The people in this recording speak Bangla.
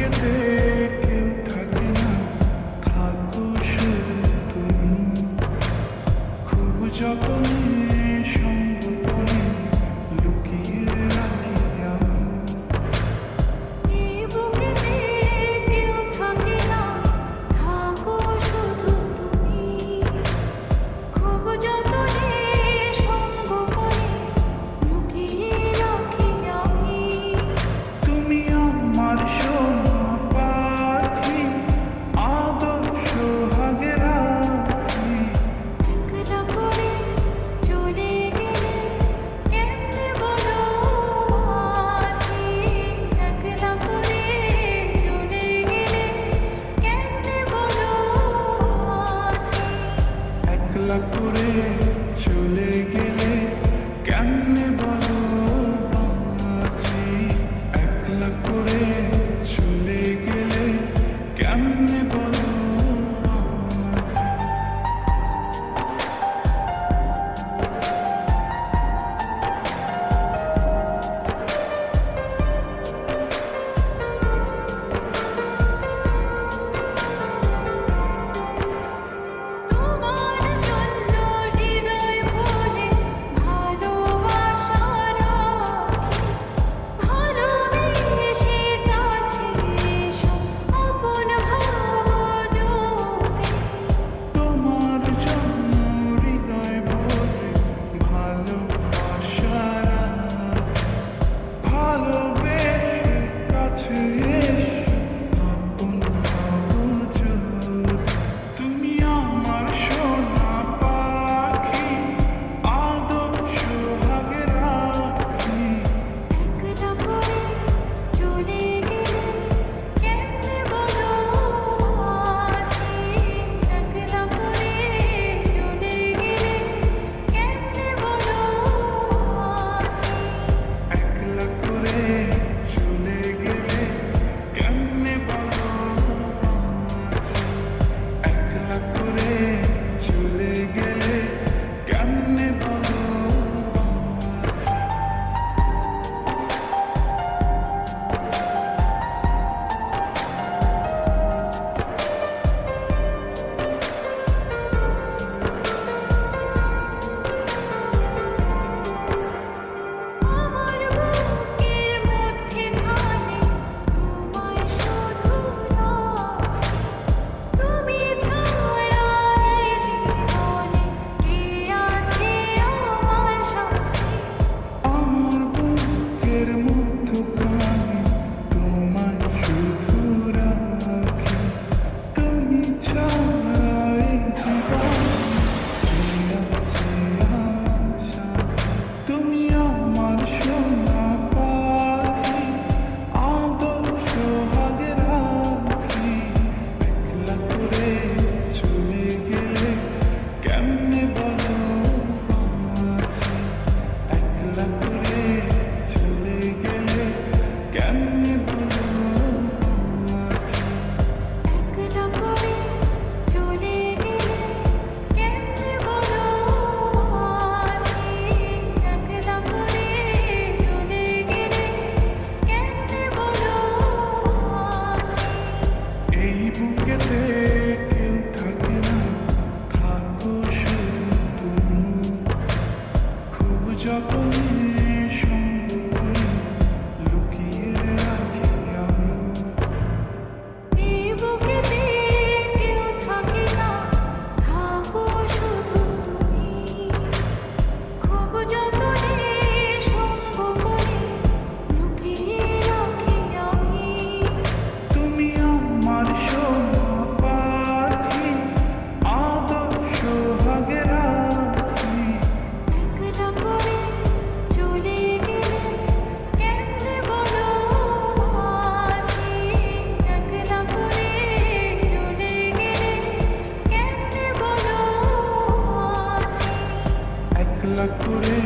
বুকেতে কেউ থাকে না, থাকো শুধু তুমি। খুব যতনে সঙ্গোপনে লুকিয়ে রাখি আমি। এই বুকেতে কেউ থাকে না, থাকো শুধু তুমি। খুব যতনে সঙ্গোপনে লুকিয়ে রাখি আমি। তুমি আমার সোনা পাখি, আদর্শ হাগে রাখি। একলা করে চলে গেলে কেমনে বলো আছি। একলা করে চলে গেলে কেমনে বলো আছি। একলা করে চলে গেলে কেমনে বলো বাঁচি। একলা করে চলে গেলে কেমনে বলো বাঁচি। তোমার জন্য হৃদয় ভরে ভালোবাসা রাখি। ভালোবেসে কাছে এসো, আপন ভাবো যদি। তোমার জন্য হৃদয় ভরে ভালোবাসা রাখি। ভালোবেসে কাছে এসে আপন ভাবো যদি। তুমি আমার সোনা পাখি, আদর্শ হাগে রাখি। একলা করে চলে গেলে কেমনে বলো আছি। একলা করে চলে গেলে কেমনে বলো আছি। একলা করে চলে গেলে কেমনে বলো বাঁচি। একলা করে চলে গেলে কেমনে বলো বাঁচি। আমার বুকের মধ্যেখানে তোমায় শুধু রাখি। তুমি ছাড়া এই জীবনে কে আছে আমার সাথী। আমার বুকের মধ্যখানে তোমায় শুধু রাখি। তুমি ছাড়া এই জীবনে কে আছে আমার সাথী। তুমি আমার সোনা পাখি, আদর্শ হাগে রাখি। একলা করে চলে গেলে কেমনে বলো বাঁচি। একলা করে চলে গেলে কেমনে বলো বাঁচি। একলা করে চলে গেলে কেমনে বলো আছি। একলা করে চলে গেলে কেমনে বলো আছি। এই বুকেতে কেউ থাকে না, থাকো শুধু তুমি। খুব যতনে সঙ্গোপনে লুকিয়ে রাখি আমি। এই বুকেতে কেউ থাকে না, থাকো শুধু তুমি। খুব যতনে সঙ্গোপনে লুকিয়ে রাখি আমি। তুমি আমার সোনা পাখি, আদর্শ হাগে রাখি। একলা করে চলে গেলে কেমনে বলো আছি। একলা করে চলে গেলে কেমনে বলো আছি। একলা করে